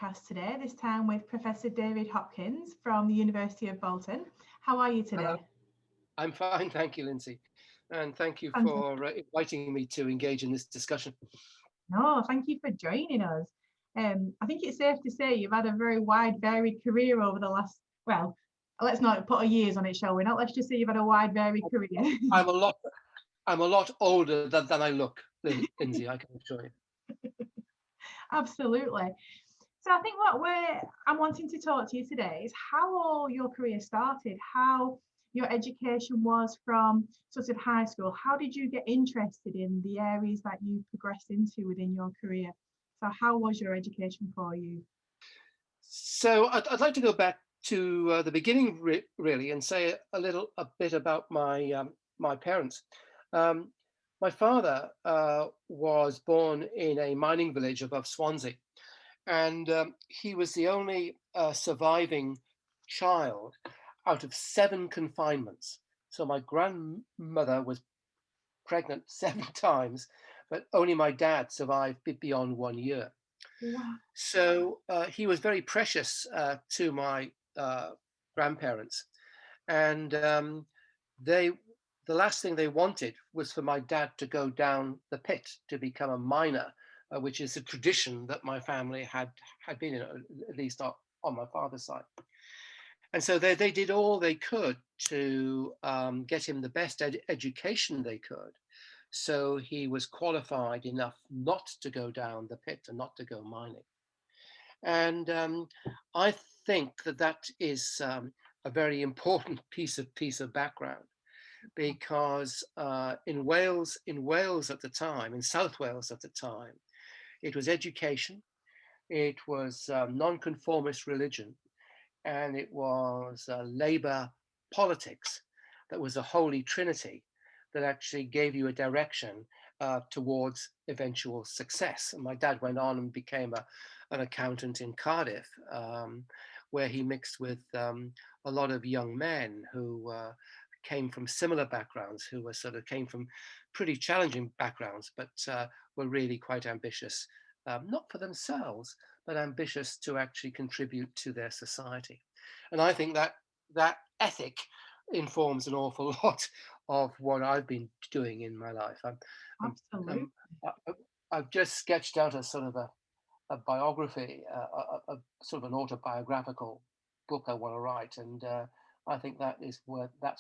podcast today, this time with Professor David Hopkins from the University of Bolton. How are you today? Hello. I'm fine, thank you, Lyndsey. And thank you Fantastic. for inviting me to engage in this discussion. No, thank you for joining us. I think it's safe to say you've had a very wide, varied career over the last, well, let's not put a years on it, shall we not? Let's just say you've had a wide, varied career. I'm a lot, I'm a lot older than I look, Lyndsey, I can assure you. Absolutely. So I think I'm wanting to talk to you today is how all your career started, how your education was from sort of high school. How did you get interested in the areas that you progressed into within your career? So how was your education for you? So I'd like to go back to the beginning, really, and say a bit about my parents. Um, my father was born in a mining village above Swansea, and he was the only surviving child out of 7 confinements. So my grandmother was pregnant 7 times, but only my dad survived beyond 1 year. Wow. So he was very precious to my grandparents, and they the last thing they wanted was for my dad to go down the pit to become a miner, which is a tradition that my family had been in, at least on my father's side. And so they did all they could to get him the best education they could. So he was qualified enough not to go down the pit and not to go mining. And I think that is a very important piece of background, because in Wales at the time, in South Wales at the time, it was education, it was non-conformist religion, and it was Labour politics that was a holy trinity that actually gave you a direction towards eventual success. And my dad went on and became an accountant in Cardiff, where he mixed with a lot of young men who came from similar backgrounds, who were came from pretty challenging backgrounds, but were really quite ambitious, not for themselves, but ambitious to actually contribute to their society. And I think that ethic informs an awful lot of what I've been doing in my life. Absolutely. I've just sketched out a sort of a biography, a sort of an autobiographical book I want to write, and I think that's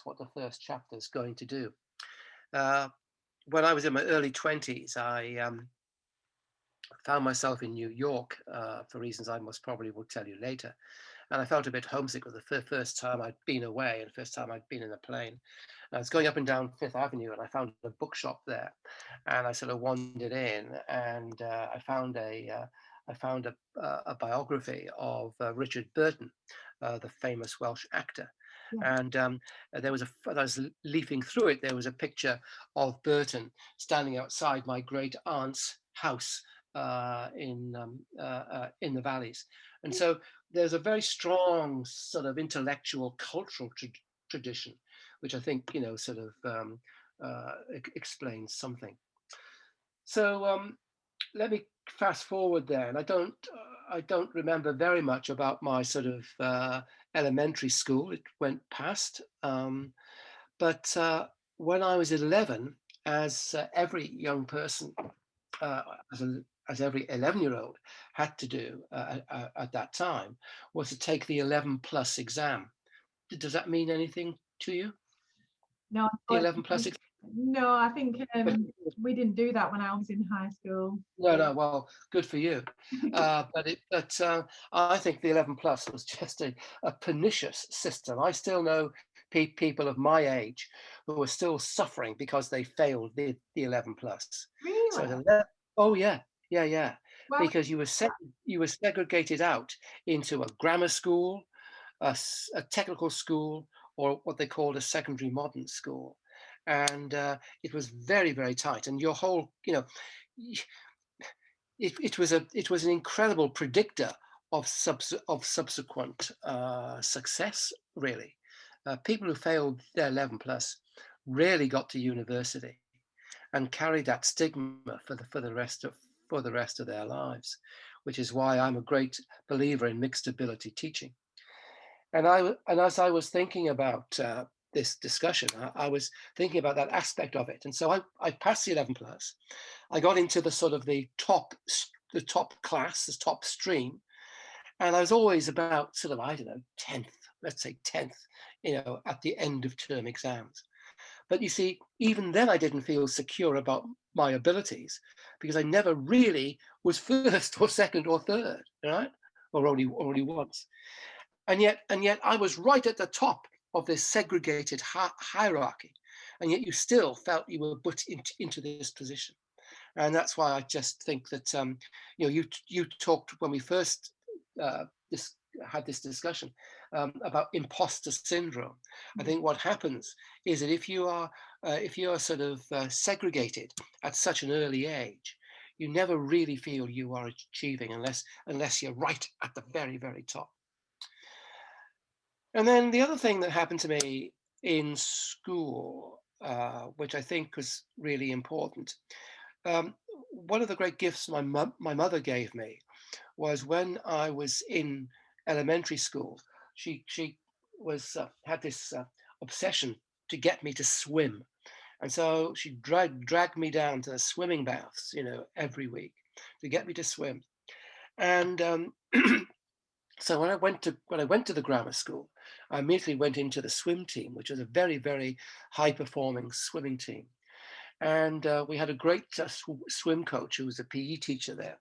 what the first chapter is going to do. When I was in my early 20s, I found myself in New York for reasons I most probably will tell you later. And I felt a bit homesick. It was the first time I'd been away and the first time I'd been in a plane. And I was going up and down Fifth Avenue, and I found a bookshop there. And I sort of wandered in, and I found a biography of Richard Burton, the famous Welsh actor. Yeah. And as I was leafing through it, there was a picture of Burton standing outside my great aunt's house in the valleys. And so there's a very strong sort of intellectual, cultural tradition, which I think, explains something. So let me fast forward there, and I don't remember very much about my sort of elementary school. It went past, but when I was 11, as every young person, uh, as every 11-year-old had to do at that time, was to take the 11 plus exam. Does that mean anything to you? No, The 11 plus exam? no, I think we didn't do that when I was in high school. No. Well, good for you. But I think the 11 plus was just a pernicious system. I still know people of my age who are still suffering because they failed the 11 plus. So Really? 11, oh yeah, Well, because you were segregated out into a grammar school, a technical school, or what they called a secondary modern school. And it was very, very tight. And your whole, it was an incredible predictor of subsequent success. Really, people who failed their 11 plus rarely got to university and carried that stigma for the rest of their lives. which is why I'm a great believer in mixed ability teaching. And as I was thinking about this discussion, I was thinking about that aspect of it. And so I passed the 11 plus. I got into the sort of the top class, the top stream. And I was always about sort of, I don't know, 10th, let's say 10th, at the end of term exams. But you see, even then I didn't feel secure about my abilities because I never really was first or second or third, right? Or only once. And yet I was right at the top of this segregated hierarchy. And yet you still felt you were put into this position. And that's why I just think that, you talked when we first had this discussion about imposter syndrome. I think what happens is that if you are sort of segregated at such an early age, you never really feel you are achieving unless you're right at the very, very top. And then the other thing that happened to me in school, which I think was really important, one of the great gifts my mother gave me was when I was in elementary school. She was had this obsession to get me to swim, and so she dragged me down to the swimming baths, every week to get me to swim. And so when I went to the grammar school, I immediately went into the swim team, which was a very, very high performing swimming team. And we had a great swim coach who was a PE teacher there.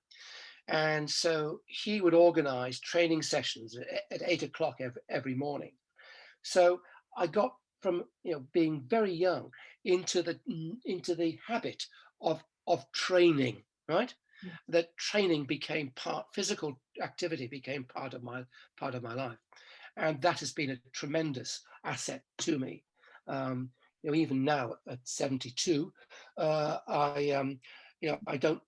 And so he would organize training sessions at 8 o'clock every morning. So I got from being very young into the habit of training, right? Yeah. That training became physical activity became part of my life. And that has been a tremendous asset to me. Even now at 72, I don't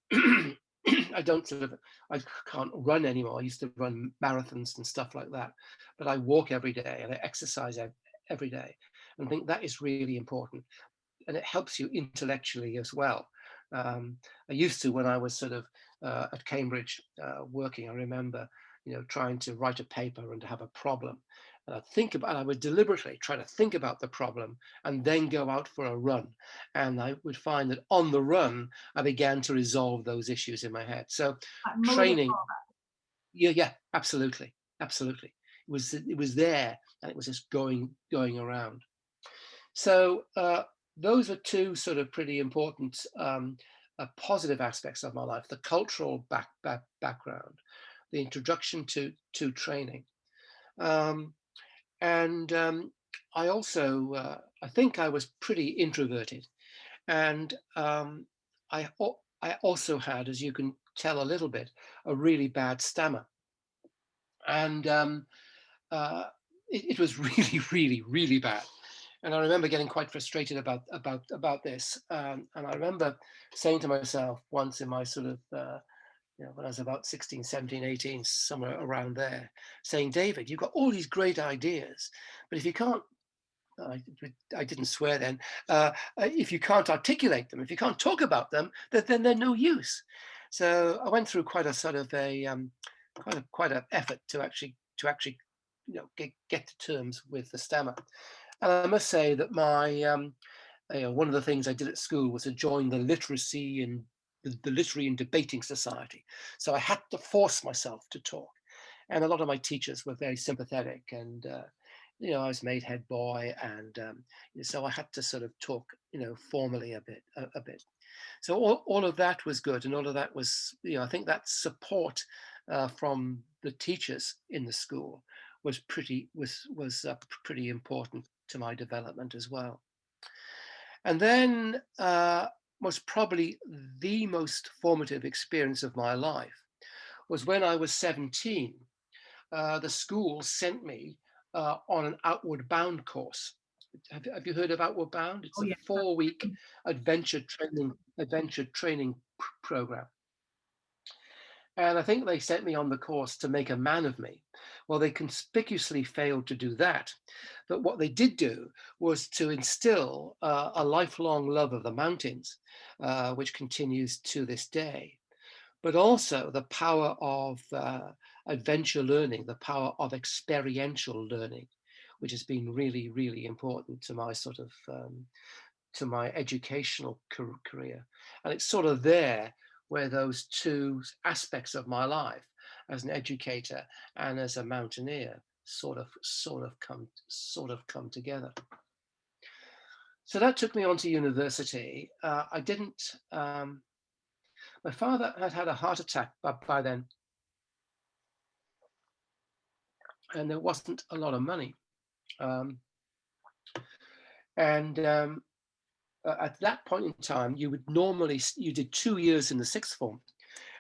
I can't run anymore. I used to run marathons and stuff like that, but I walk every day and I exercise every day. And I think that is really important. And it helps you intellectually as well. I used to, when I was sort of at Cambridge working, I remember, trying to write a paper and to have a problem. And I would deliberately try to think about the problem and then go out for a run. And I would find that on the run, I began to resolve those issues in my head. So training, yeah, absolutely. It was there and it was just going around. So those are two sort of pretty important positive aspects of my life: the cultural background, the introduction to training, and I also I think I was pretty introverted, and I also had, as you can tell a little bit, a really bad stammer, and it was really bad. And I remember getting quite frustrated about this. And I remember saying to myself once in my sort of, when I was about 16, 17, 18, somewhere around there, saying, David, you've got all these great ideas, but if you can't, I didn't swear then, if you can't articulate them, if you can't talk about them, then they're no use. So I went through quite a sort of quite an effort to actually get to terms with the stammer. And I must say that my one of the things I did at school was to join the literacy and the literary and debating society. So I had to force myself to talk, and a lot of my teachers were very sympathetic. And I was made head boy, and so I had to sort of talk, formally a bit. So all of that was good, and all of that was, I think that support from the teachers in the school was pretty important to my development as well. And then was probably the most formative experience of my life was when I was 17. The school sent me on an Outward Bound course. Have you heard of Outward Bound? It's a 4-week adventure training program. And I think they sent me on the course to make a man of me. Well, they conspicuously failed to do that. But what they did do was to instill a lifelong love of the mountains, which continues to this day. but also the power of adventure learning, the power of experiential learning, which has been really, really important to my sort of to my educational career. And it's sort of there where those two aspects of my life as an educator and as a mountaineer sort of come together. So that took me on to university. I didn't. My father had had a heart attack by then, and there wasn't a lot of money. At that point in time, you did 2 years in the sixth form,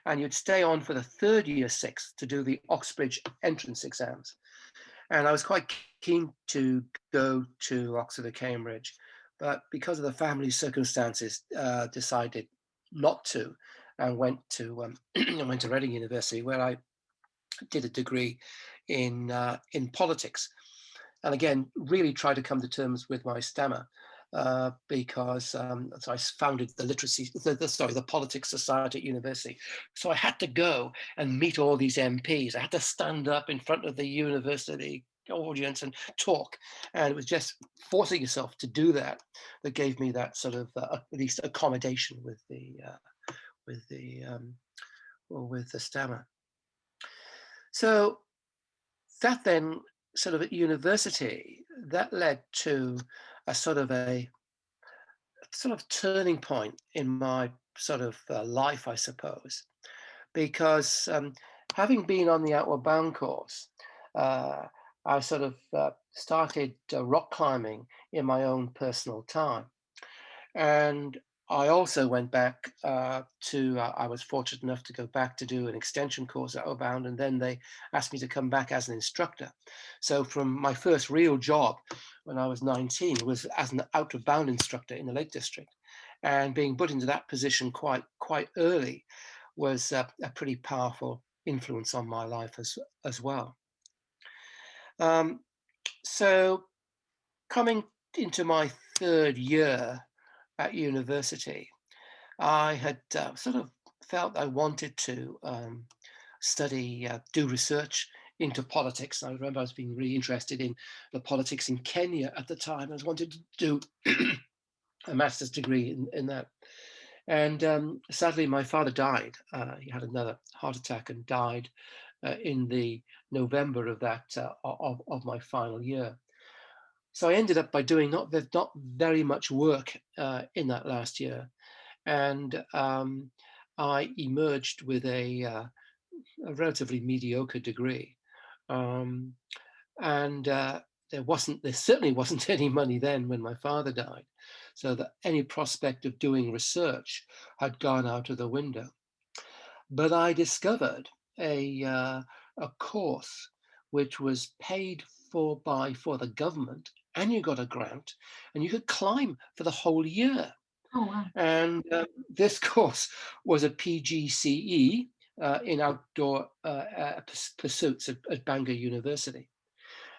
and you'd stay on for the third year sixth to do the Oxbridge entrance exams. And I was quite keen to go to Oxford or Cambridge, but because of the family circumstances, decided not to, and went to Reading University, where I did a degree in politics, and again really tried to come to terms with my stammer. Because so I founded the Politics Society at university. So I had to go and meet all these MPs. I had to stand up in front of the university audience and talk. And it was just forcing yourself to do that gave me that sort of at least accommodation with the stammer. So that then sort of at university, that led to a sort of turning point in my sort of life, I suppose, because having been on the Outward Bound course, I sort of started rock climbing in my own personal time. And I also went back I was fortunate enough to go back to do an extension course at Outward Bound, and then they asked me to come back as an instructor. So from my first real job when I was 19 was as an Outward Bound instructor in the Lake District. And being put into that position quite early was a pretty powerful influence on my life as well. So coming into my third year at university, I had sort of felt I wanted to do research into politics. I remember I was being really interested in the politics in Kenya at the time. I wanted to do a master's degree in that. And sadly, my father died. He had another heart attack and died in the November of that of my final year. So I ended up by doing not very much work in that last year, and I emerged with a relatively mediocre degree, and there certainly wasn't any money then when my father died, so that any prospect of doing research had gone out of the window. But I discovered a course which was paid for the government, and you got a grant, and you could climb for the whole year. Oh, wow. And this course was a PGCE in outdoor pursuits at Bangor University.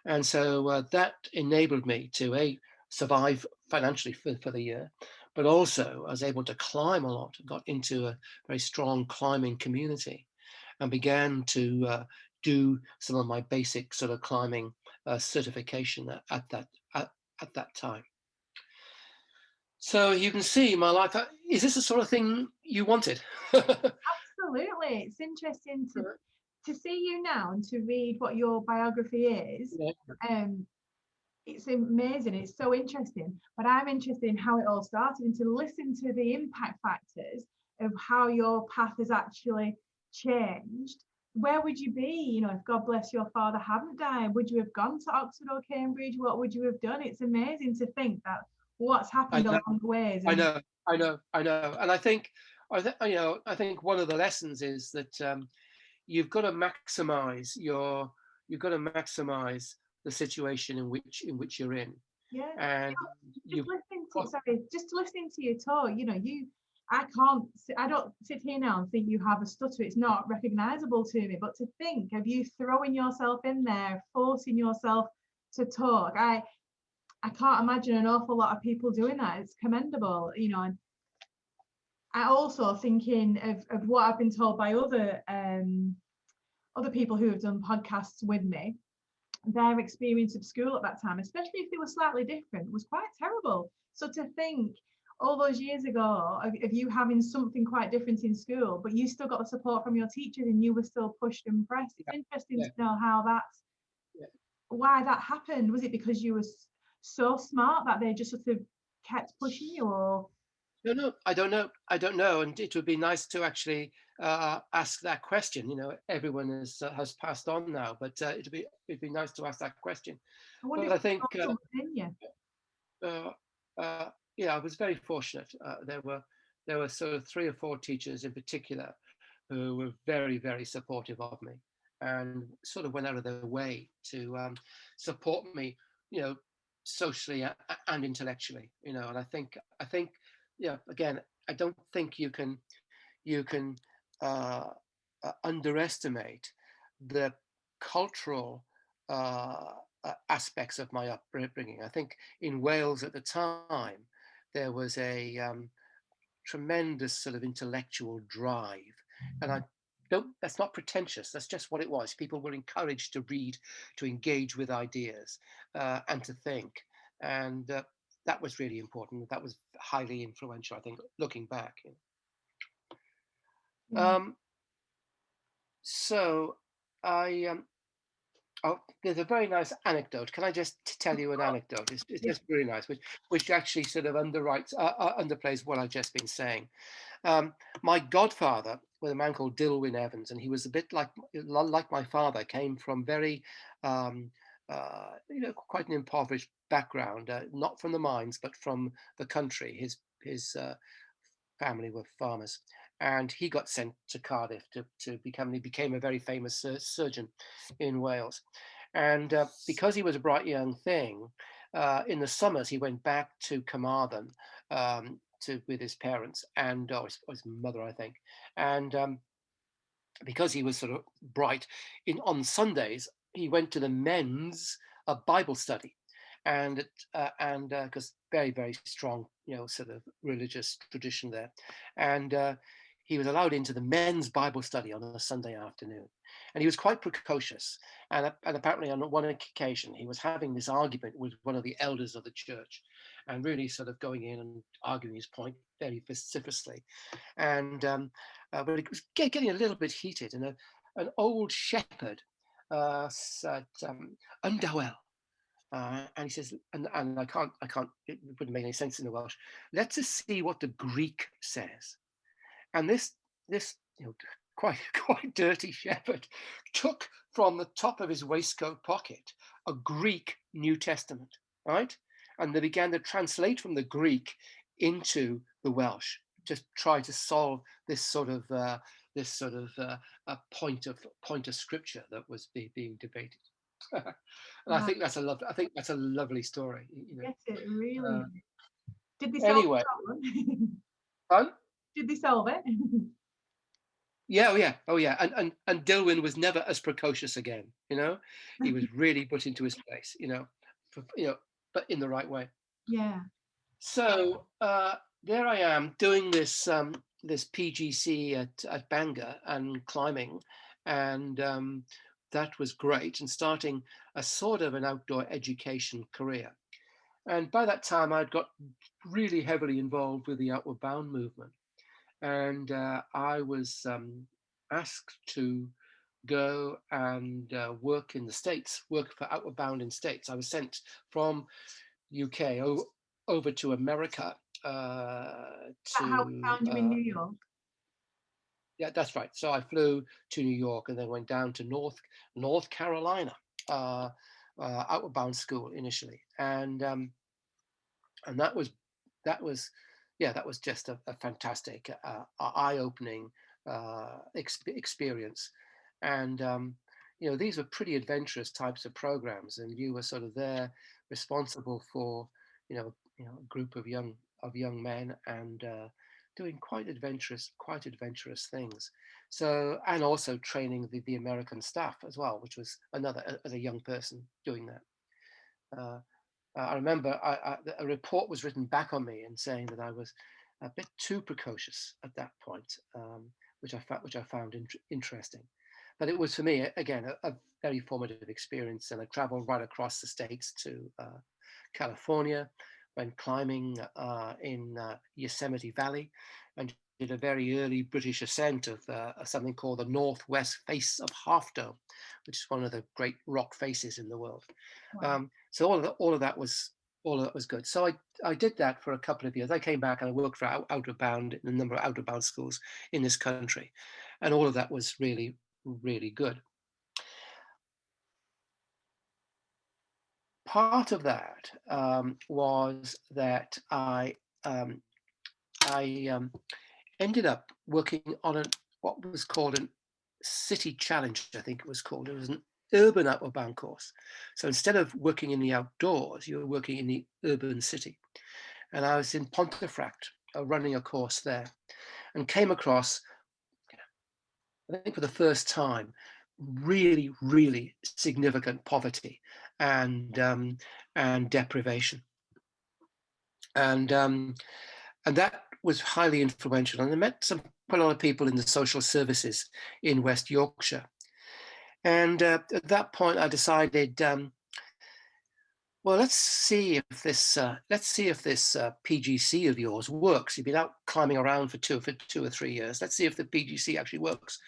And so that enabled me to survive financially for the year, but also I was able to climb a lot, got into a very strong climbing community, and began to do some of my basic sort of climbing certification at that time. So you can see my life. Is this the sort of thing you wanted? Absolutely. It's interesting to see you now and to read what your biography is. Yeah. It's amazing. It's so interesting. But I'm interested in how it all started and to listen to the impact factors of how your path has actually changed. Where would you be, if God bless your father hadn't died? Would you have gone to Oxford or Cambridge? What would you have done? It's amazing to think that what's happened along the ways. I know. And I think one of the lessons is that you've got to maximize the situation in which you're in. Yeah. And just listening to you talk, I don't sit here now and think you have a stutter. It's not recognizable to me, but to think of you throwing yourself in there, forcing yourself to talk, I can't imagine an awful lot of people doing that. It's commendable, and I also thinking of what I've been told by other people who have done podcasts with me. Their experience of school at that time, especially if they were slightly different, was quite terrible. So to think all those years ago of you having something quite different in school, but you still got the support from your teachers and you were still pushed and pressed. It's interesting to know how why that happened. Was it because you were so smart that they just sort of kept pushing you, or? No, I don't know, and it would be nice to actually ask that question. Everyone has passed on now, but it'd be nice to ask that question. I wonder But if I think it's in you. I was very fortunate. There were sort of 3 or 4 teachers in particular who were very, very supportive of me, and sort of went out of their way to support me, socially and intellectually. And I think again, I don't think you can uh, underestimate the cultural aspects of my upbringing. I think in Wales at the time there was a tremendous sort of intellectual drive, and I don't. That's not pretentious. That's just what it was. People were encouraged to read, to engage with ideas, and to think, and that was really important. That was highly influential, I think, looking back. Yeah. So I oh, there's a very nice anecdote. Can I just tell you an anecdote? It's Yeah. just really nice, which actually sort of underplays what I've just been saying. My godfather was a man called Dilwyn Evans, and he was a bit like my father. Came from very, quite an impoverished background, not from the mines, but from the country. His family were farmers, and he got sent to Cardiff to become. He became a very famous surgeon in Wales, and because he was a bright young thing, in the summers he went back to Carmarthen with his parents and his mother, I think, and because he was sort of bright, on Sundays he went to the men's Bible study, and because very, very strong, sort of religious tradition there, and he was allowed into the men's Bible study on a Sunday afternoon, and he was quite precocious, and apparently on one occasion he was having this argument with one of the elders of the church, and really sort of going in and arguing his point very vociferously, and but it was getting a little bit heated, and an old shepherd said, "Undawel." And he says, and I can't, it wouldn't make any sense in the Welsh. Let's just see what the Greek says. And this quite dirty shepherd took from the top of his waistcoat pocket a Greek New Testament, right? And they began to translate from the Greek into the Welsh, just try to solve this sort of a point of scripture that was being debated. And Wow. I think that's a lovely story. Yes, it really. Did they solve Anyway, the problem? fun. Did they solve it? Yeah, oh yeah, and Dilwyn was never as precocious again. He was really put into his place. But in the right way. Yeah. So there I am doing this PGC at Bangor and climbing, and that was great, and starting a sort of an outdoor education career. And by that time, I'd got really heavily involved with the Outward Bound movement, and I was asked to go and work in the States, work for Outward Bound in States. I was sent from UK over to America Is that how we found you in New York? yeah, that's right. So I flew to New York and then went down to North Carolina, Outward Bound school initially, and that was that was just a fantastic, eye-opening experience, and these were pretty adventurous types of programs, and you were sort of there responsible for a group of young men, and doing quite adventurous things. So, and also training the American staff as well, which was another, as a young person doing that. I remember a report was written back on me and saying that I was a bit too precocious at that point, which I found interesting. But it was for me again a very formative experience, and I traveled right across the states to California, went climbing in Yosemite Valley, and did a very early British ascent of something called the northwest face of Half Dome, which is one of the great rock faces in the world. Wow. So all of that was good. So I did that for a couple of years. I came back and I worked for Out of Bound, in a number of Out of Bound schools in this country, and all of that was really, really good. Part of that was that I ended up working on what was called a city challenge, I think it was called. It was an urban outward bound course. So instead of working in the outdoors, you were working in the urban city. And I was in Pontefract running a course there, and came across, I think for the first time, really, really significant poverty and deprivation. And that was highly influential. And I met quite a lot of people in the social services in West Yorkshire. And at that point, I decided, well, let's see if this PGC of yours works. You've been out climbing around for 2 or 3 years. Let's see if the PGC actually works.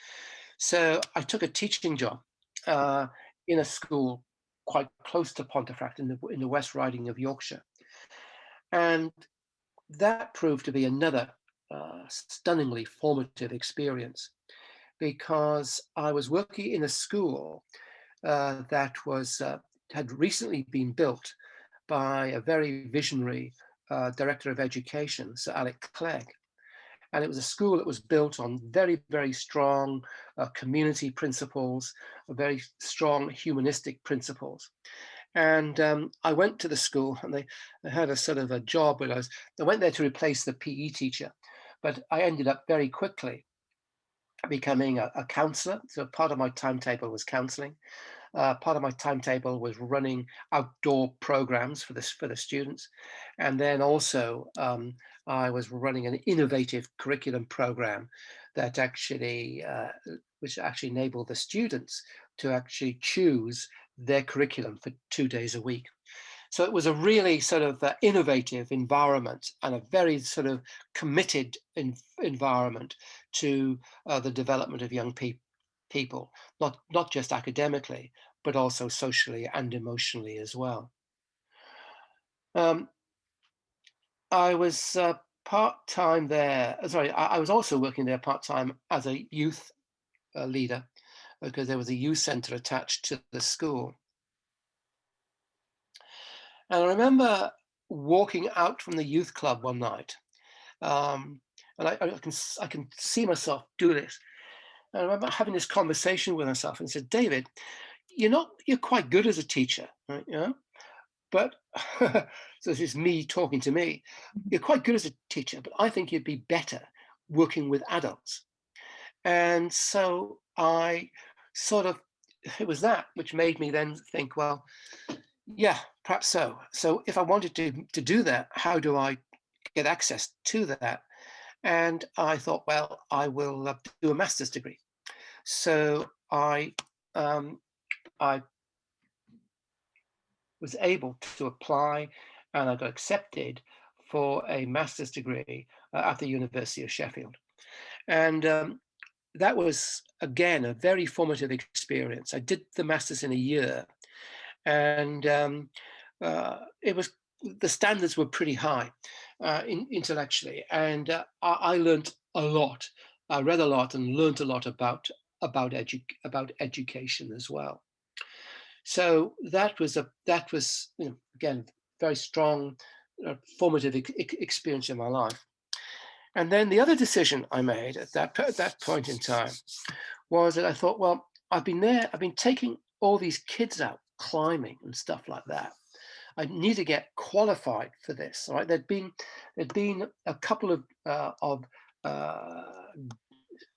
So I took a teaching job in a school quite close to Pontefract in the West Riding of Yorkshire, and that proved to be another stunningly formative experience, because I was working in a school that had recently been built by a very visionary director of education, Sir Alec Clegg. And it was a school that was built on very, very strong community principles, very strong humanistic principles. And I went to the school, and they had a sort of a job where I went there to replace the PE teacher, but I ended up very quickly becoming a counselor. So part of my timetable was counseling. Part of my timetable was running outdoor programs for the students. And then also I was running an innovative curriculum program that which actually enabled the students to actually choose their curriculum for 2 days a week. So it was a really sort of innovative environment, and a very sort of committed environment to the development of young people, not just academically, but also socially and emotionally as well. I was part-time there. Sorry, I was also working there part-time as a youth leader, because there was a youth centre attached to the school. And I remember walking out from the youth club one night, and I can see myself do this. And I remember having this conversation with myself and said, David, you're quite good as a teacher, right? You know, but so this is me talking to me. You're quite good as a teacher, but I think you'd be better working with adults. And so it was that which made me then think, well, yeah, perhaps so. So if I wanted to do that, how do I get access to that? And I thought, well, I will do a master's degree. So I was able to apply, and I got accepted for a master's degree at the University of Sheffield. And that was, again, a very formative experience. I did the master's in a year, and it was, the standards were pretty high intellectually, and I learned a lot. I read a lot and learned a lot about education as well. So that was again, very strong, formative experience in my life. And then the other decision I made at that point in time was that I thought, well, I've been taking all these kids out climbing and stuff like that. I need to get qualified for this. Right? There'd been a couple of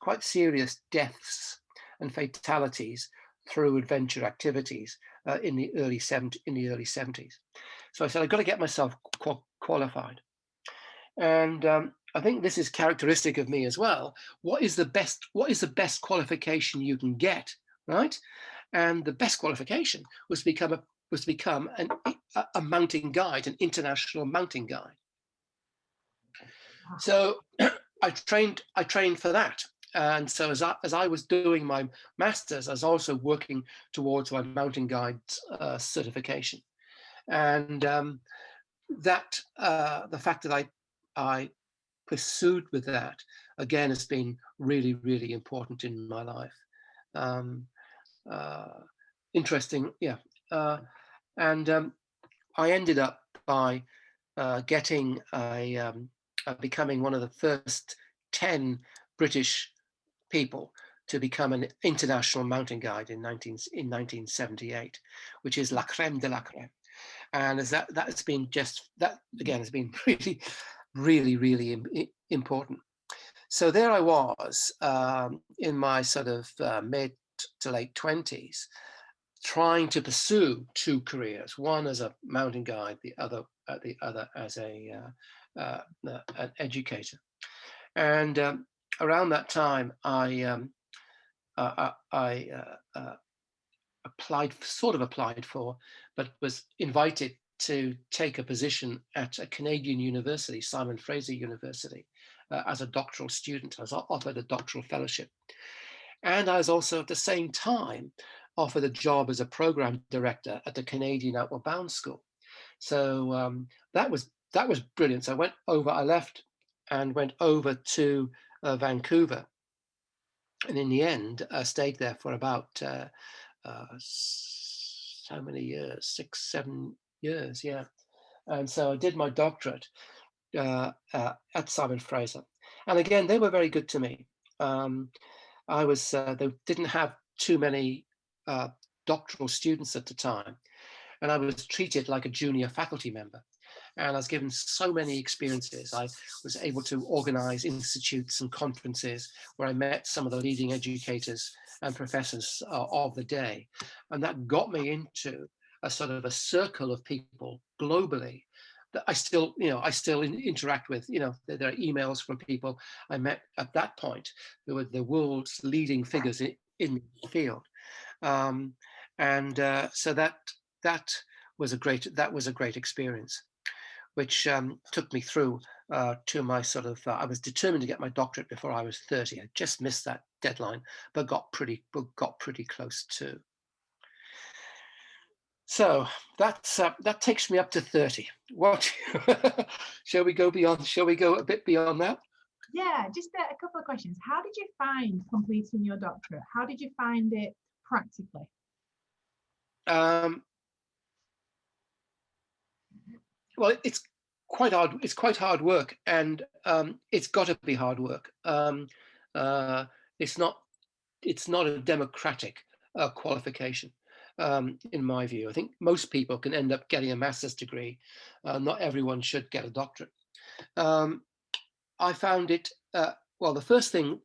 quite serious deaths and fatalities through adventure activities in the early 70s. So I said, I've got to get myself qualified. And I think this is characteristic of me as well. What is the best qualification you can get, right? And the best qualification was to become a mountain guide, an international mountain guide. So I trained for that. And so as I was doing my master's, I was also working towards my mountain guide certification. And that the fact that I pursued with that, again, has been really, really important in my life. Interesting, yeah. And I ended up by getting becoming one of the first 10 British people to become an international mountain guide in 1978, which is la crème de la crème. And as that has been just, that again has been really, really, really important. So there I was in my sort of mid to late 20s, trying to pursue two careers, one as a mountain guide, the other as an educator. And around that time, I applied for, but was invited to take a position at a Canadian university, Simon Fraser University, as a doctoral student. I was offered a doctoral fellowship. And I was also at the same time offered a job as a program director at the Canadian Outward Bound School. So that was brilliant. So I left and went over to Vancouver. And in the end, I stayed there for about so many years, 6, 7 years, yeah. And so I did my doctorate at Simon Fraser. And again, they were very good to me. They didn't have too many doctoral students at the time. And I was treated like a junior faculty member. And I was given so many experiences. I was able to organize institutes and conferences where I met some of the leading educators and professors of the day. And that got me into a sort of a circle of people globally that I still interact with. There are emails from people I met at that point who were the world's leading figures in the field. So that was a great experience, which took me through to my sort of, I was determined to get my doctorate before I was 30. I just missed that deadline, but got pretty close to. So that takes me up to 30. What shall we go beyond? Shall we go a bit beyond that? Yeah, just a couple of questions. How did you find completing your doctorate? How did you find it practically? Well, it's quite hard. It's quite hard work, and it's got to be hard work. It's not a democratic qualification, in my view. I think most people can end up getting a master's degree. Not everyone should get a doctorate. I found it well. The first thing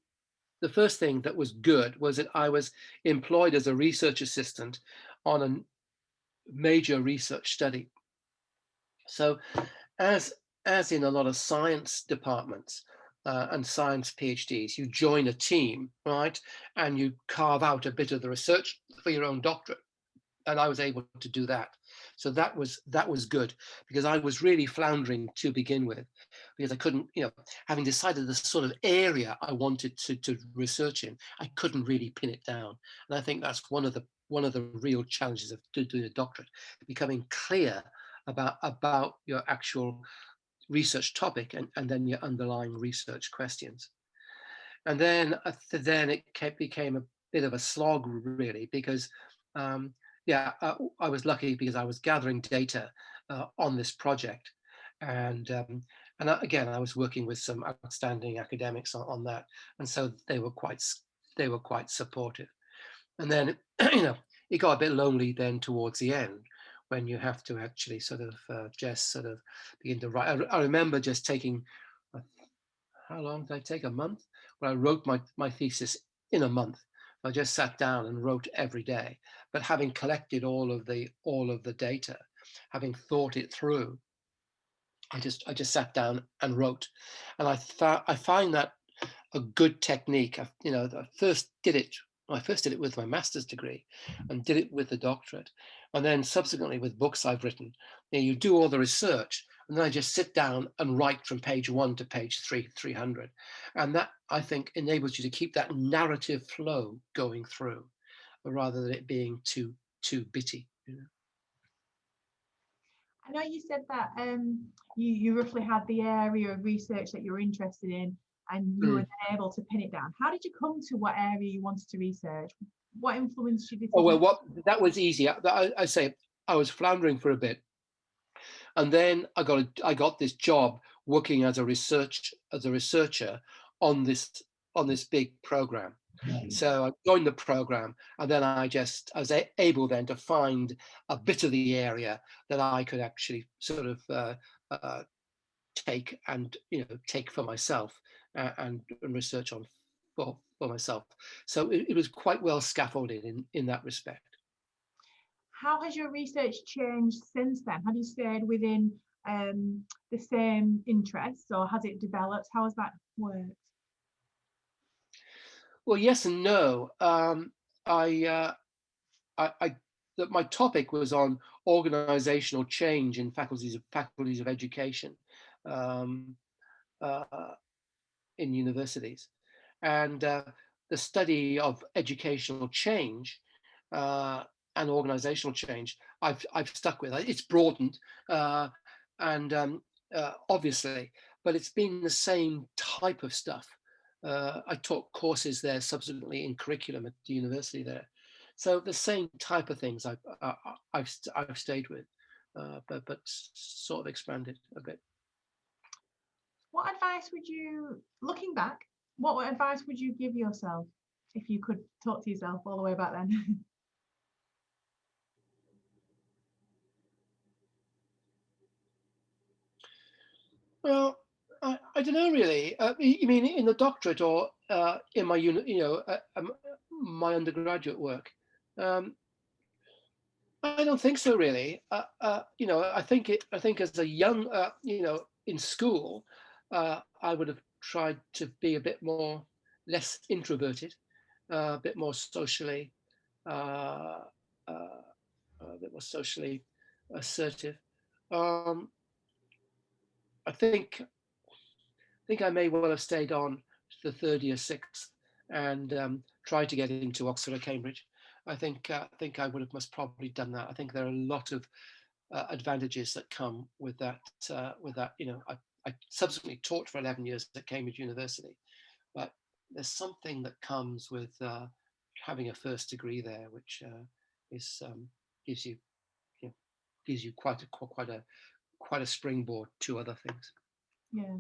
that was good was that I was employed as a research assistant on a major research study. So as in a lot of science departments and science PhDs, you join a team, right? And you carve out a bit of the research for your own doctorate. And I was able to do that. So that was good, because I was really floundering to begin with, because I couldn't, having decided the sort of area I wanted to research in, I couldn't really pin it down. And I think that's one of the real challenges of doing a doctorate, becoming clear about your actual research topic and then your underlying research questions. And then it became a bit of a slog, really, because I was lucky because I was gathering data on this project, and again, I was working with some outstanding academics on that, and so they were quite supportive. And then it got a bit lonely then towards the end, when you have to actually sort of just sort of begin to write. I remember just taking, how long did I take? A month? Where I wrote my thesis in a month. I just sat down and wrote every day. But having collected all of the data, having thought it through, I just sat down and wrote, and I find that a good technique. I first did it. I first did it with my master's degree, and did it with the doctorate, and then subsequently with books I've written. You do all the research, and then I just sit down and write from page 1 to page 300, and that, I think, enables you to keep that narrative flow going through, rather than it being too bitty. I know you said that you roughly had the area of research that you were interested in, and you were then able to pin it down. How did you come to what area you wanted to research? What influenced you? Oh well, that was easy. I say I was floundering for a bit, and then I got this job working as a researcher on this big program. So I joined the program, and then I was able then to find a bit of the area that I could actually sort of take for myself, and research on for myself. So it was quite well scaffolded in that respect. How has your research changed since then? Have you stayed within the same interests, or has it developed? How has that worked? Well, yes and no. My topic was on organizational change in faculties of education uh, in universities, and the study of educational change and organizational change I've stuck with. It's broadened, and obviously, but it's been the same type of stuff. I taught courses there subsequently in curriculum at the university there, so the same type of things I've stayed with, but sort of expanded a bit. What advice would you, looking back, what advice would you give yourself if you could talk to yourself all the way back then? Well, I don't know really. You mean in the doctorate, or in my my undergraduate work? I don't think so really. I think as a young, in school, I would have tried to be a bit less introverted, a bit more socially, uh, a bit more socially assertive. Um, I think I may well have stayed on to the third year, sixth, and tried to get into Oxford or Cambridge. I think I would have most probably done that. I think there are a lot of advantages that come with that. I subsequently taught for 11 years at Cambridge University, but there's something that comes with having a first degree there, which is gives you, gives you quite a springboard to other things. Yeah.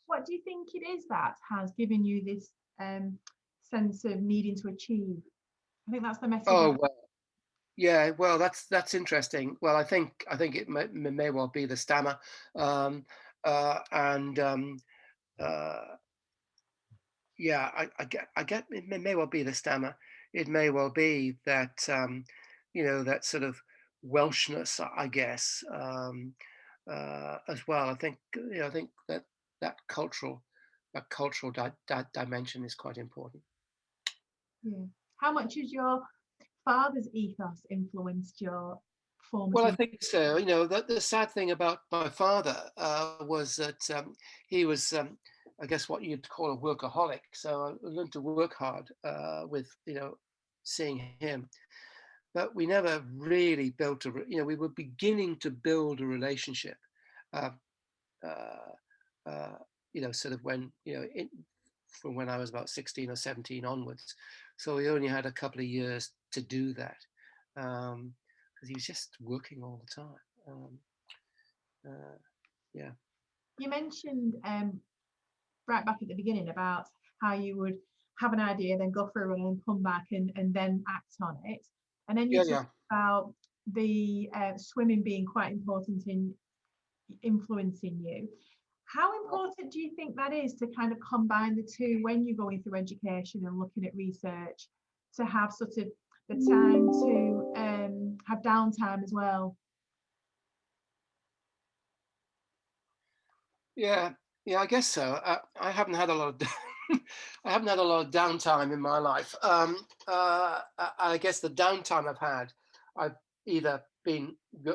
What do you think it is that has given you this sense of needing to achieve? I think that's the message. Oh well, yeah. Well, that's interesting. Well, I think it may well be the stammer, and yeah, I get it may well be the stammer. It may well be that that sort of Welshness, I guess, as well. I think I think that cultural dimension is quite important. Yeah. How much has your father's ethos influenced your formative? Well, I think so. The sad thing about my father was that he was, I guess, what you'd call a workaholic. So I learned to work hard with, seeing him. But we never really built we were beginning to build a relationship, uh, sort of when, from when I was about 16 or 17 onwards. So we only had a couple of years to do that. Because he was just working all the time. Yeah. You mentioned right back at the beginning about how you would have an idea, then go for a run and come back and then act on it. And then you talked about the swimming being quite important in influencing you. How important do you think that is to kind of combine the two when you're going through education and looking at research, to have sort of the time to have downtime as well? Yeah, yeah, I guess so. I haven't had a lot of I haven't had a lot of downtime in my life. I guess the downtime I've had, I've either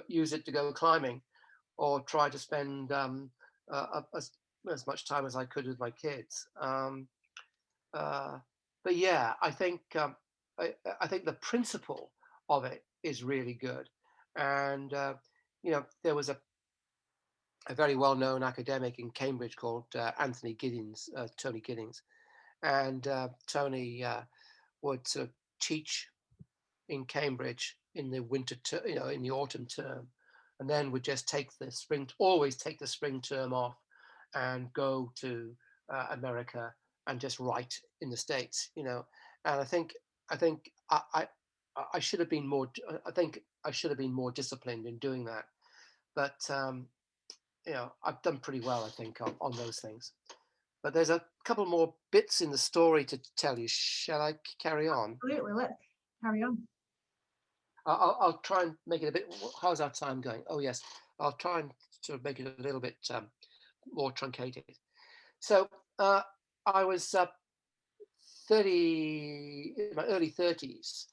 use it to go climbing, or try to spend as much time as I could with my kids. Uh, but yeah, I think the principle of it is really good, and there was a very well-known academic in Cambridge called Tony Giddings, and Tony would sort of teach in Cambridge in the in the autumn term, and then would just always take the spring term off, and go to America and just write in the States, And I think I should have been more. I think I should have been more disciplined in doing that, but I've done pretty well, I think, on those things. But there's a couple more bits in the story to tell you. Shall I carry on? Absolutely, let's carry on. I'll try and make it a bit. How's our time going? Oh yes, I'll try and sort of make it a little bit more truncated. So I was in my early 30s,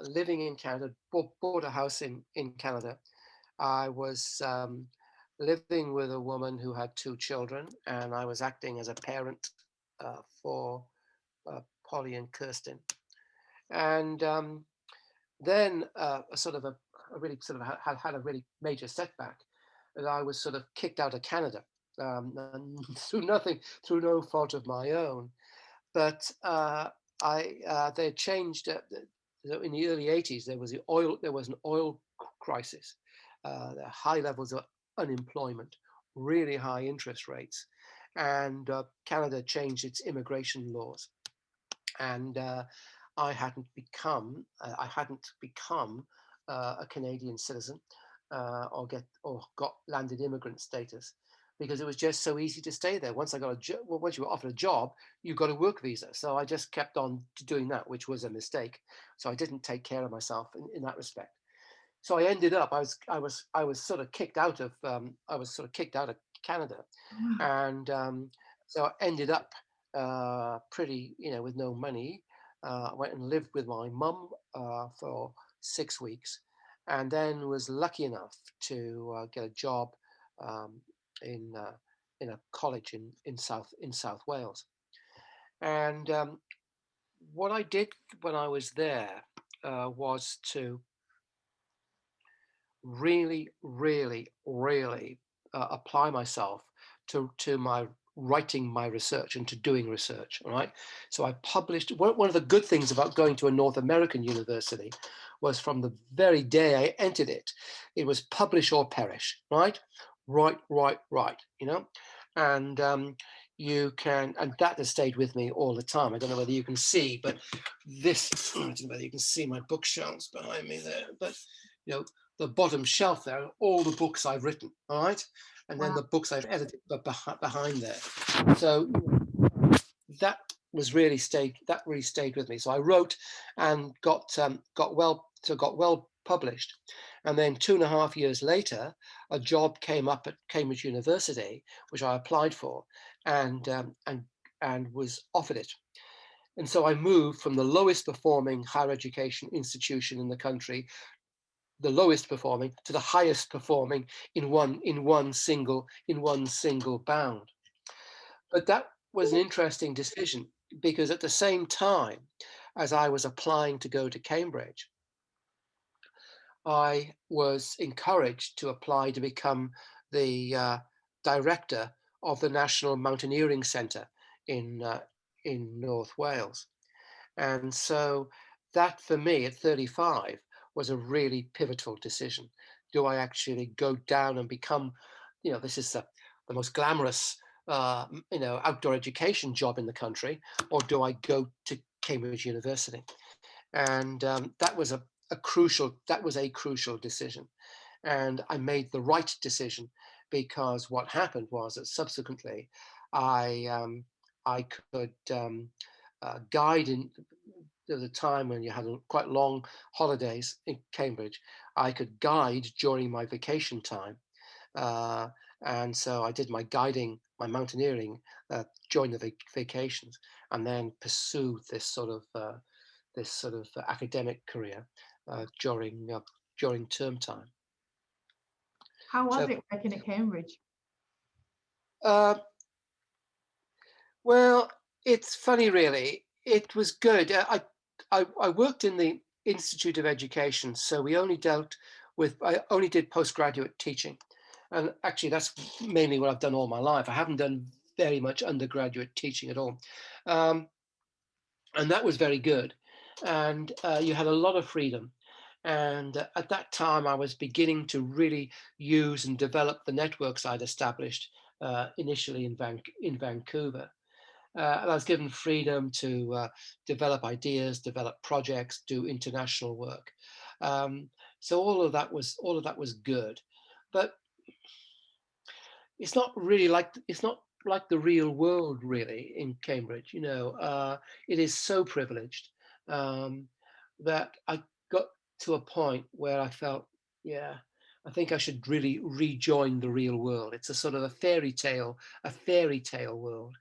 living in Canada. Bought a house in Canada. I was living with a woman who had 2 children, and I was acting as a parent for Polly and Kirsten. And then a really sort of had a really major setback, that I was sort of kicked out of Canada, through no fault of my own. But they had changed. In the early 80s, there was an oil crisis, the high levels of unemployment, really high interest rates, and Canada changed its immigration laws, and I hadn't become a Canadian citizen, or got landed immigrant status, because it was just so easy to stay there. Once I got a job, well, once you were offered a job, you got a work visa. So I just kept on doing that, which was a mistake. So I didn't take care of myself in that respect. So I ended up, I was sort of kicked out of Canada, and so I ended up pretty, with no money. I went and lived with my mum for 6 weeks, and then was lucky enough to get a job um, in a college in South Wales. And what I did when I was there was to really, really, really apply myself to my writing my research and to doing research. All right. So I published. One of the good things about going to a North American university was, from the very day I entered it, it was publish or perish. Right. Right. And and that has stayed with me all the time. I don't know whether you can see, but I don't know whether you can see my bookshelves behind me there, but the bottom shelf there are all the books I've written, all right? And then the books I've edited behind there. So that really stayed with me. So I wrote and got well published. And then 2.5 years later, a job came up at Cambridge University, which I applied for, and was offered it. And so I moved from the lowest performing higher education institution in the country, the lowest performing, to the highest performing in one single bound. But that was an interesting decision, because at the same time as I was applying to go to Cambridge, I was encouraged to apply to become the director of the National Mountaineering Centre in North Wales. And so that, for me, at 35, was a really pivotal decision. Do I actually go down and become, this is the most glamorous, outdoor education job in the country, or do I go to Cambridge University? And that was a crucial decision. And I made the right decision, because what happened was that subsequently I could guide in. There was a time when you had quite long holidays in Cambridge. I could guide during my vacation time, And so I did my guiding, my mountaineering during the vacations, and then pursued this sort of academic career during term time. How was So, it working at Cambridge? uh, well, it's funny, really. It was good. I worked in the Institute of Education, so I only did postgraduate teaching. And actually, that's mainly what I've done all my life. I haven't done very much undergraduate teaching at all. And that was very good. And you had a lot of freedom. And at that time, I was beginning to really use and develop the networks I'd established initially in Vancouver. And I was given freedom to develop ideas, develop projects, do international work. So all of that was good, but it's not like the real world really in Cambridge. It is so privileged that I got to a point where I felt, yeah, I think I should really rejoin the real world. It's a sort of a fairy tale world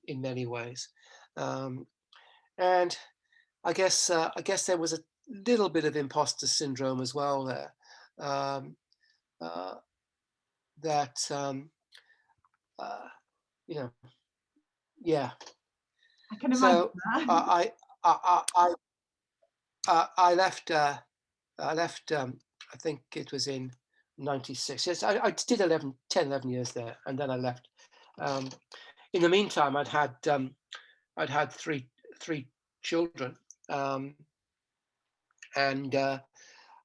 in many ways, and I guess there was a little bit of imposter syndrome as well there. Um, uh, that uh, you know, yeah. I can imagine So that. I left. I left. I think it was in '96. Yes, I did 11 years there, and then I left. Um, in the meantime, I'd had three children, um, and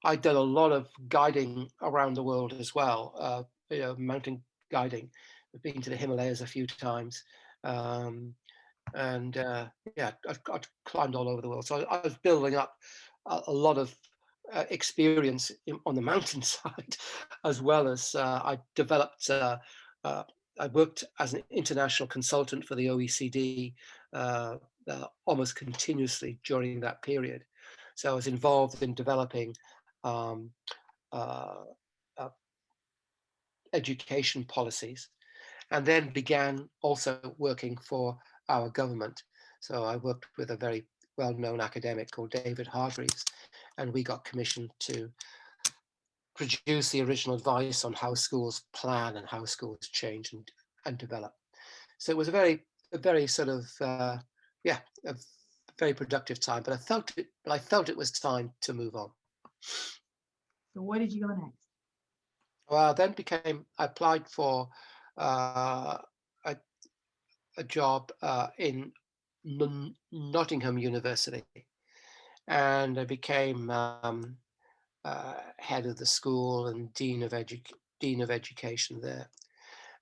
I'd done a lot of guiding around the world as well. Mountain guiding. I've been to the Himalayas a few times, um, and yeah, I'd climbed all over the world. So I was building up a lot of experience on the mountainside, as well as I developed. Uh, I worked as an international consultant for the OECD almost continuously during that period. So I was involved in developing um, uh, uh, education policies, and then began also working for our government. So I worked with a very well-known academic called David Hargreaves, and we got commissioned to produce the original advice on how schools plan and how schools change and develop. So it was a very sort of yeah, a very productive time. But I felt it was time to move on. So where did you go next? Well, then I applied for uh, a, a job in Nottingham University, and I became head of the school and dean of education there.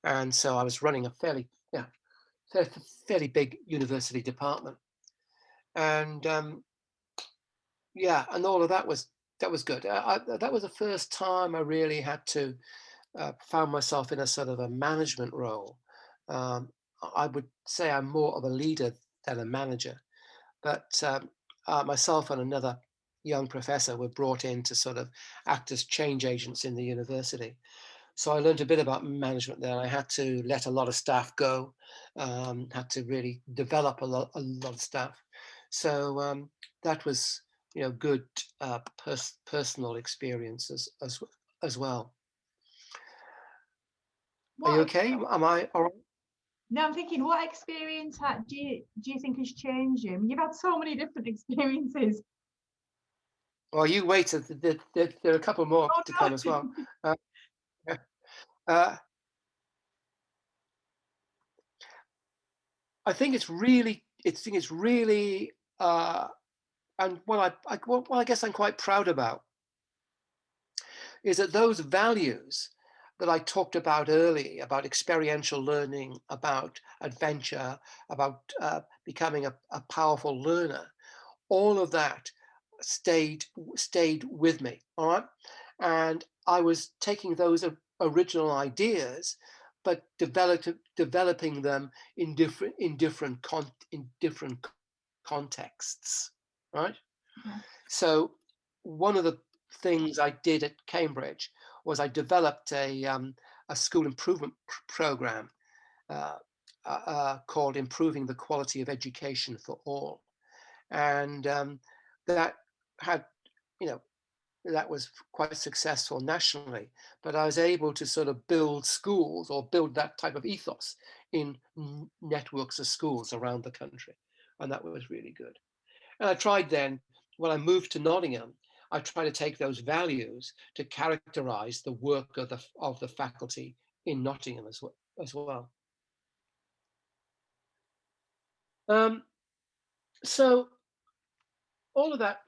And so I was running a fairly big university department, and yeah, and all of that was good. That was the first time I really had to found myself in a sort of a management role. Um, I would say I'm more of a leader than a manager, but myself and another young professor were brought in to sort of act as change agents in the university. So I learned a bit about management there. I had to let a lot of staff go, had to really develop a lot of staff. So that was, good personal experiences as well. Are you What? okay? Am I all right? No, I'm thinking, what experience do you think has changed you? I mean, you've had so many different experiences. Well, you wait. There are a couple more Oh to no. come as well. Uh, yeah. uh, I think it's really, and what I guess I'm quite proud about is that those values that I talked about early, about experiential learning, about adventure, about becoming a powerful learner, all of that stayed with me. All right, and I was taking those original ideas, but developing them in different contexts. Right. Yeah. So one of the things I did at Cambridge was I developed a school improvement program called Improving the Quality of Education for All. And that had, you know, that was quite successful nationally, but I was able to sort of build schools or build that type of ethos in networks of schools around the country. And that was really good. And I tried then, when I moved to Nottingham, I tried to take those values to characterize the work of the faculty in Nottingham as well. So all of that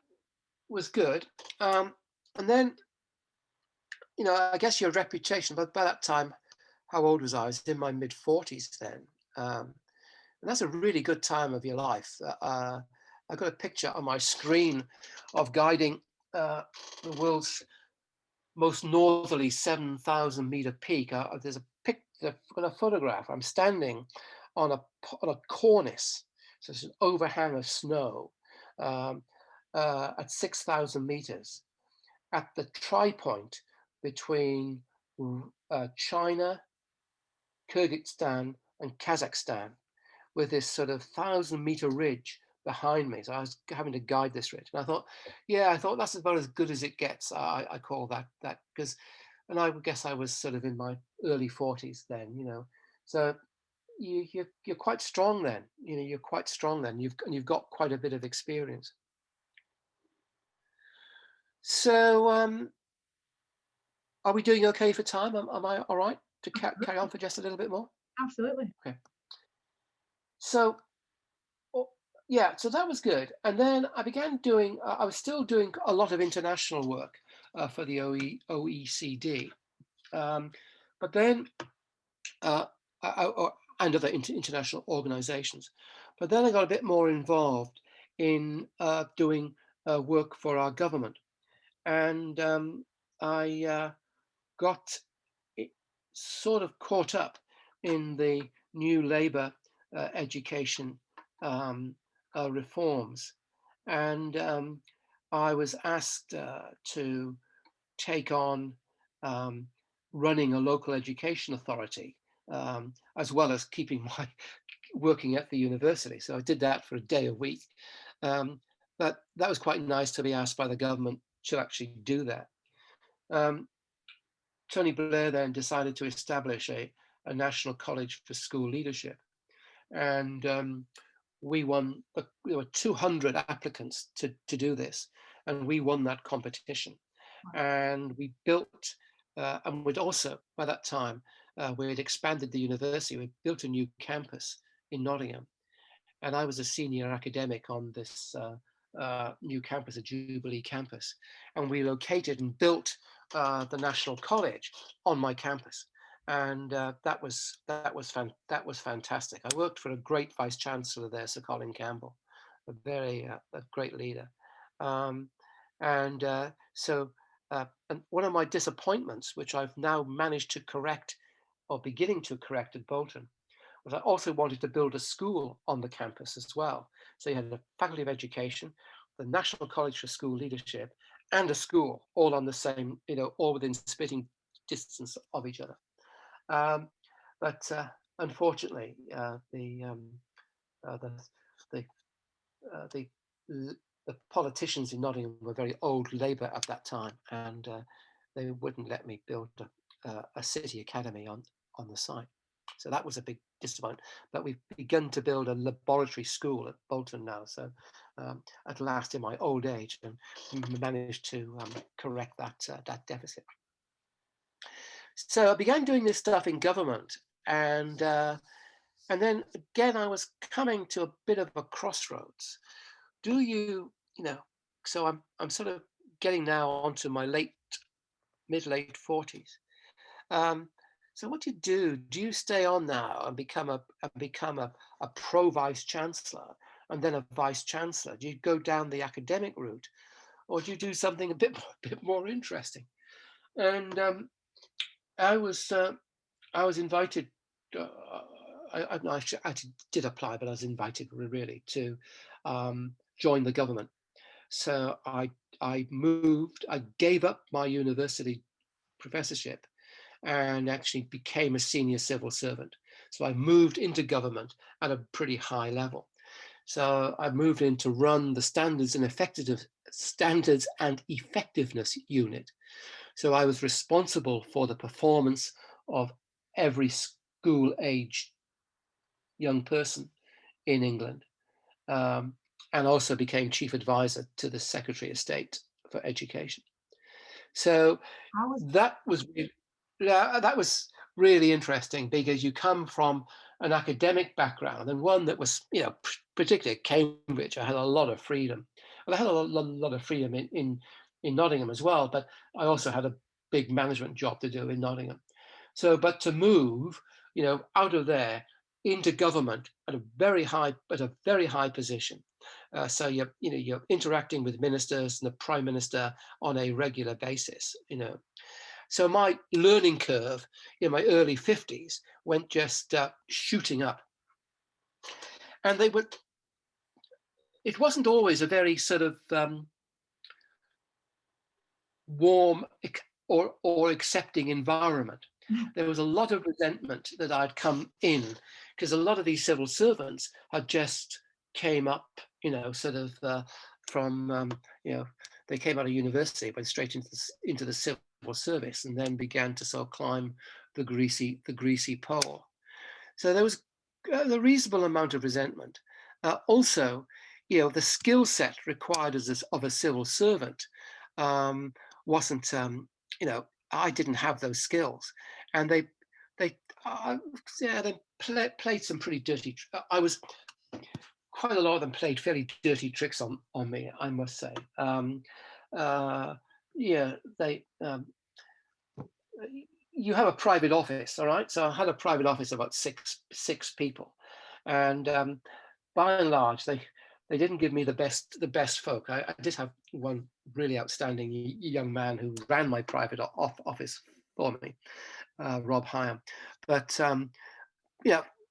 was good. And then, you know, I guess your reputation, but by that time, how old was I? I was in my mid 40s then. And that's a really good time of your life. I got a picture on my screen of guiding the world's most northerly 7,000 meter peak. There's a photograph. I'm standing on a cornice, so it's an overhang of snow at 6,000 meters at the tri-point between China, Kyrgyzstan, and Kazakhstan, with this sort of 1,000-meter ridge behind me. So I was having to guide this ridge, and I thought that's about as good as it gets. I call that because, and I guess I was sort of in my early 40s then, you know. So you're quite strong then. You know, you're quite strong then. You've got quite a bit of experience. So are we doing okay for time? Am I all right to carry on for just a little bit more? Absolutely. Okay. So, yeah, so that was good. And then I began doing, I was still doing a lot of international work for the OECD. But then, and other international organizations. But then I got a bit more involved in doing work for our government. And I got sort of caught up in the new Labour education reforms. And I was asked to take on running a local education authority, as well as working at the university. So I did that for a day a week. But that was quite nice to be asked by the government to actually do that. Tony Blair then decided to establish a national college for school leadership. And we won, there were 200 applicants to do this, and we won that competition. And we built, and we'd also, by that time, we had expanded the university. We built a new campus in Nottingham. And I was a senior academic on this new campus, a Jubilee campus. And we located and built the National College on my campus. And that was fantastic. I worked for a great vice chancellor there, Sir Colin Campbell, a great leader. And one of my disappointments, which I've now managed to correct, or beginning to correct at Bolton, was I also wanted to build a school on the campus as well. So you had the Faculty of Education, the National College for School Leadership, and a school, all on the same, you know, all within spitting distance of each other. But unfortunately, the politicians in Nottingham were very old Labour at that time, and they wouldn't let me build a city academy on the site. So that was a big disappointment. But we've begun to build a laboratory school at Bolton now. So at last, in my old age, and managed to correct that deficit. So I began doing this stuff in government, and then again I was coming to a bit of a crossroads. Do you know? So I'm sort of getting now onto my mid-late 40s. So what do? Do you stay on now and become a pro vice chancellor and then a vice chancellor? Do you go down the academic route, or do you do something a bit more interesting? And I was invited. I did apply, but I was invited really to join the government. So I moved. I gave up my university professorship, and actually became a senior civil servant. So I moved into government at a pretty high level. So I moved in to run the Standards and Effectiveness Unit. So I was responsible for the performance of every school-age young person in England, and also became chief advisor to the Secretary of State for Education. So that was really interesting, because you come from an academic background, and one that was, particularly at Cambridge, I had a lot of freedom. Well, I had a lot of freedom in Nottingham as well, but I also had a big management job to do in Nottingham. So, but to move, out of there into government at a very high position. So you're interacting with ministers and the Prime Minister on a regular basis. So my learning curve in my early 50s went just shooting up, and it wasn't always a very sort of warm or accepting environment. There was a lot of resentment that I'd come in, because a lot of these civil servants had just came up, from, they came out of university, went straight into the civil service, and then began to sort of climb the greasy pole. So there was a reasonable amount of resentment. Also, the skill set required of a civil servant wasn't, I didn't have those skills, and they played some pretty dirty. Quite a lot of them played fairly dirty tricks on me, I must say. You have a private office, all right? So I had a private office of about six people, and by and large, they didn't give me the best folk. I did have one really outstanding young man who ran my private office for me, Rob Hyam. But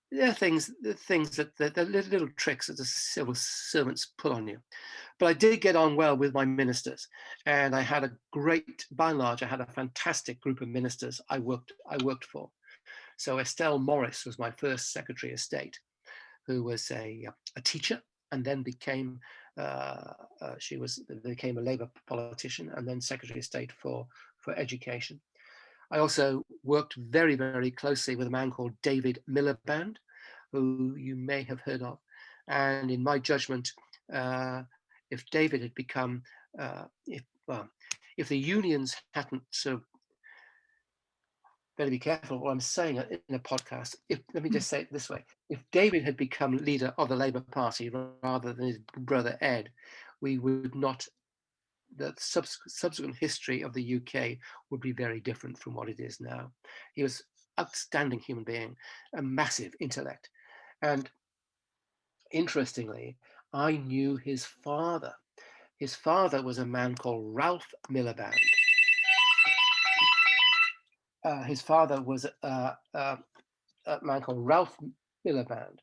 there are things that the little tricks that the civil servants put on you. But I did get on well with my ministers, and I had by and large, I had a fantastic group of ministers I worked for. So Estelle Morris was my first Secretary of State, who was a teacher, and then became became a Labour politician, and then Secretary of State for Education. I also worked very, very closely with a man called David Miliband, who you may have heard of. And in my judgment, if David had become, if the unions hadn't better be careful what I'm saying in a podcast. Let me just say it this way: if David had become leader of the Labour Party rather than his brother Ed, we would not. The subsequent history of the UK would be very different from what it is now. He was an outstanding human being, a massive intellect, and interestingly, I knew his father. His father was a man called Ralph Miliband. His father was a man called Ralph Miliband,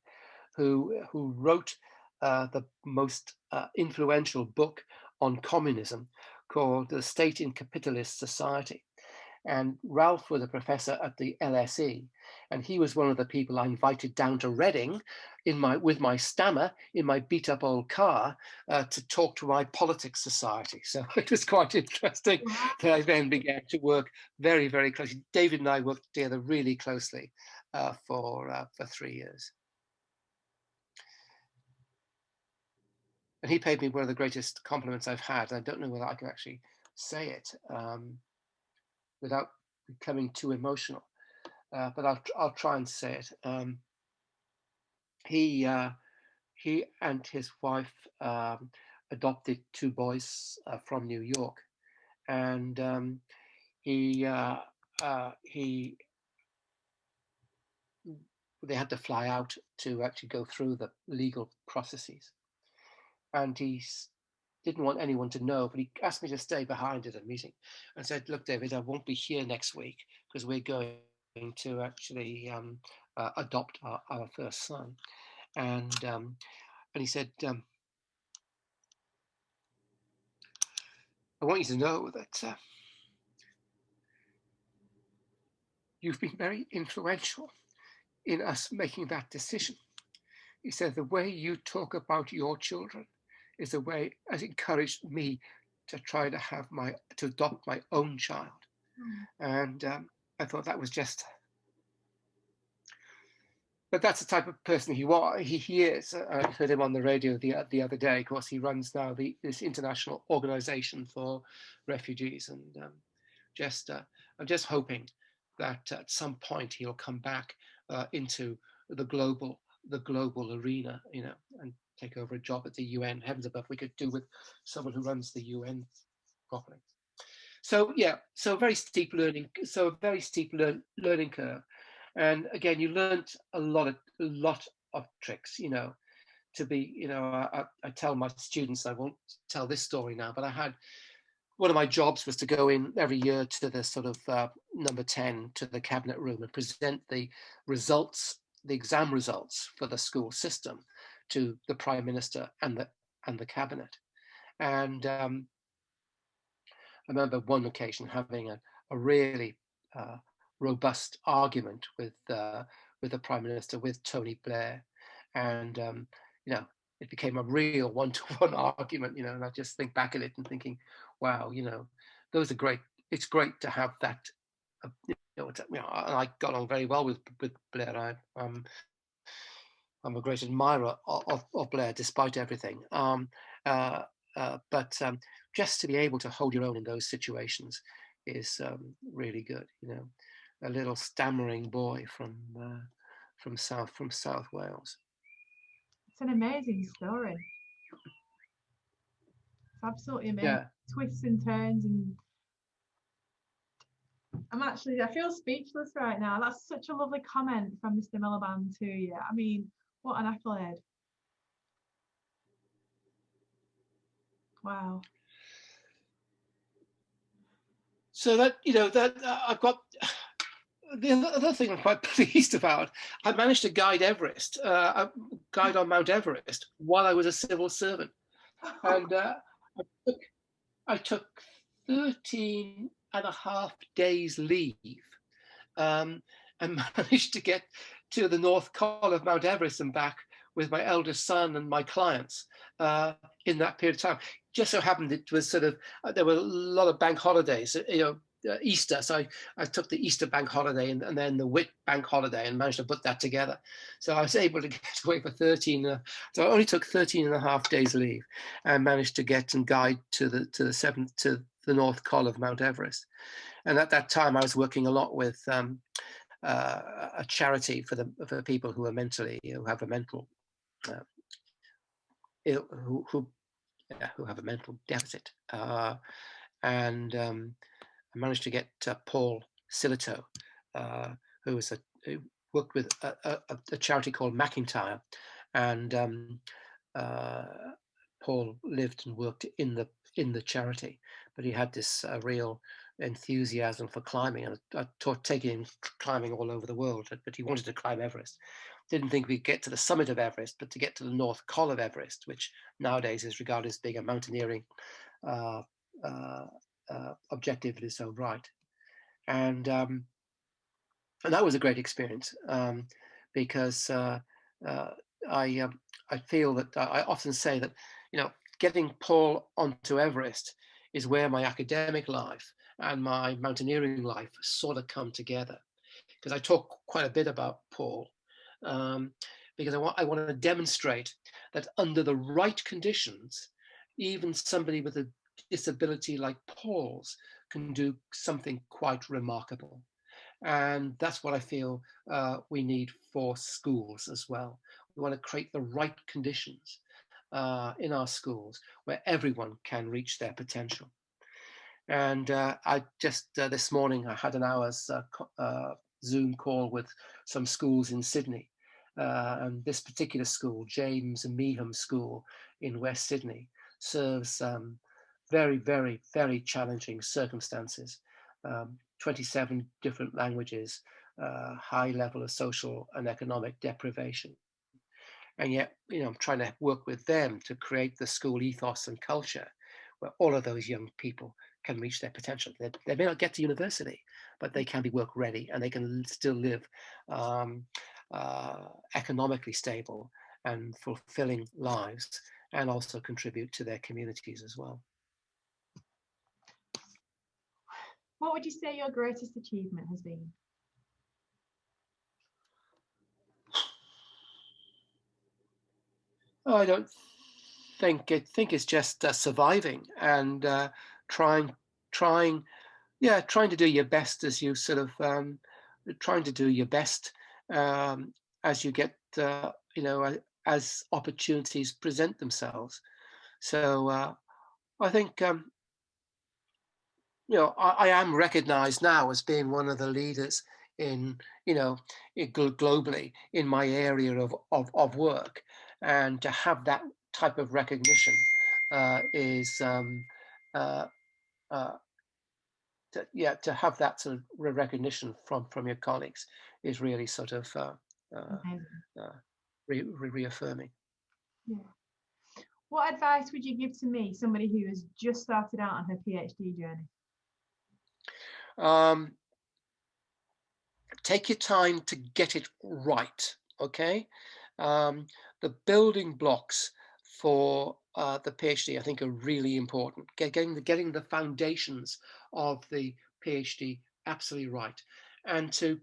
who wrote the most influential book on communism, called The State in Capitalist Society. And Ralph was a professor at the LSE, and he was one of the people I invited down to Reading with my stammer in my beat up old car to talk to my politics society. So it was quite interesting that I then began to work very, very closely. David and I worked together really closely for 3 years. And he paid me one of the greatest compliments I've had. I don't know whether I can actually say it without becoming too emotional, but I'll try and say it. He and his wife adopted 2 boys from New York, and they had to fly out to actually go through the legal processes, and he didn't want anyone to know, but he asked me to stay behind at a meeting and said, "Look, David, I won't be here next week because we're going to actually adopt our first son." And he said, "I want you to know that you've been very influential in us making that decision. He said, the way you talk about your children is the way has encouraged me to try to adopt my own child. And I thought that was just, but that's the type of person he is. I heard him on the radio the other day. Of course, he runs now this international organization for refugees. And I'm just hoping that at some point he'll come back into the global arena, and take over a job at the UN. Heavens above, we could do with someone who runs the UN properly. So yeah, so a very steep learning curve. And again, you learned a lot of tricks, to be, I tell my students, I won't tell this story now, but one of my jobs was to go in every year to the sort of number 10 to the cabinet room and present the exam results for the school system to the Prime Minister and the cabinet. And I remember one occasion having a really robust argument with the Prime Minister, with Tony Blair, and it became a real one-to-one argument. And I just think back at it and thinking, wow, those are great. It's great to have that. And I got on very well with Blair. I'm a great admirer of Blair, despite everything. But just to be able to hold your own in those situations is really good. A little stammering boy from South Wales. It's an amazing story. It's absolutely amazing. Yeah. Twists and turns, and I feel speechless right now. That's such a lovely comment from Mr. Miliband to you. I mean, what an accolade. Wow. So that, I've got the other thing I'm quite pleased about. I managed to guide on Mount Everest while I was a civil servant. And I took 13 and a half days leave and managed to get to the North Col of Mount Everest and back with my eldest son and my clients in that period of time. Just so happened it was sort of, there were a lot of bank holidays, Easter. So I took the Easter bank holiday and then the Whit bank holiday and managed to put that together. So I was able to get away for 13. So I only took 13 and a half days leave and managed to get and guide to the North Col of Mount Everest. And at that time I was working a lot with a charity for people who are who have a mental ill, who have a mental deficit, and I managed to get Paul Silito, who worked with a charity called McIntyre, and Paul lived and worked in the charity, but he had this real enthusiasm for climbing, and I taking him climbing all over the world, but he wanted to climb Everest. Didn't think we'd get to the summit of Everest, but to get to the North Col of Everest, which nowadays is regarded as being a mountaineering objective in its own right. And that was a great experience, because I feel that I often say that, getting Paul onto Everest is where my academic life and my mountaineering life sort of come together, because I talk quite a bit about Paul, because I want to demonstrate that under the right conditions, even somebody with a disability like Paul's can do something quite remarkable. And that's what I feel we need for schools as well. We want to create the right conditions in our schools where everyone can reach their potential. And I just this morning I had an hour's Zoom call with some schools in Sydney, and this particular school, James Meeham School in West Sydney, serves very, very, very challenging circumstances. 27 different languages, high level of social and economic deprivation. And yet, I'm trying to work with them to create the school ethos and culture where all of those young people can reach their potential. They may not get to university, but they can be work ready, and they can still live economically stable and fulfilling lives, and also contribute to their communities as well. What would you say your greatest achievement has been? I don't think it's just surviving and trying to do your best as you sort of trying to do your best as you get as opportunities present themselves. So I think I am recognized now as being one of the leaders in globally in my area of work, and to have that type of recognition is to have that sort of recognition from your colleagues is really sort of reaffirming. Yeah. What advice would you give to me, somebody who has just started out on her PhD journey? Take your time to get it right, okay? The building blocks for the PhD, I think, are really important. Getting the foundations of the PhD absolutely right, and to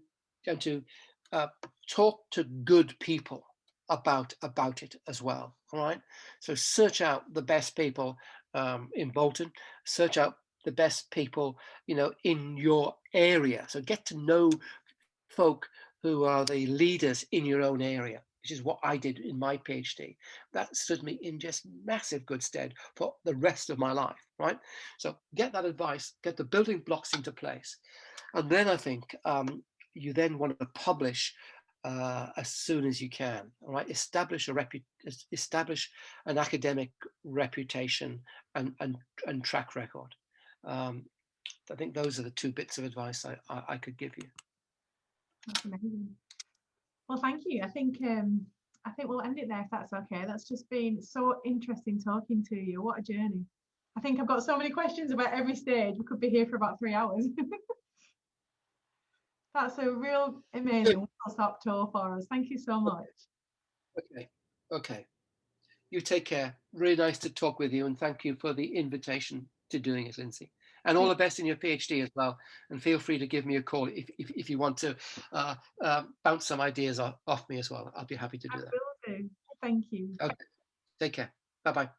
talk to good people about it as well. All right. So search out the best people in Bolton. Search out the best people in your area. So get to know folk who are the leaders in your own area, which is what I did in my PhD. That stood me in just massive good stead for the rest of my life, right? So get that advice, get the building blocks into place. And then I think you then want to publish as soon as you can, all right? Establish an academic reputation and track record. I think those are the two bits of advice I could give you. That's amazing. Well, thank you. I think we'll end it there if that's okay. That's just been so interesting talking to you. What a journey. I think I've got so many questions about every stage. We could be here for about 3 hours. That's a real amazing stop tour for us. Thank you so much. Okay. You take care. Really nice to talk with you, and thank you for the invitation to doing it, Lyndsey. And all the best in your PhD as well. And feel free to give me a call if you want to bounce some ideas off me as well. I'll be happy to do that. I will do. Thank you. Okay. Take care. Bye-bye.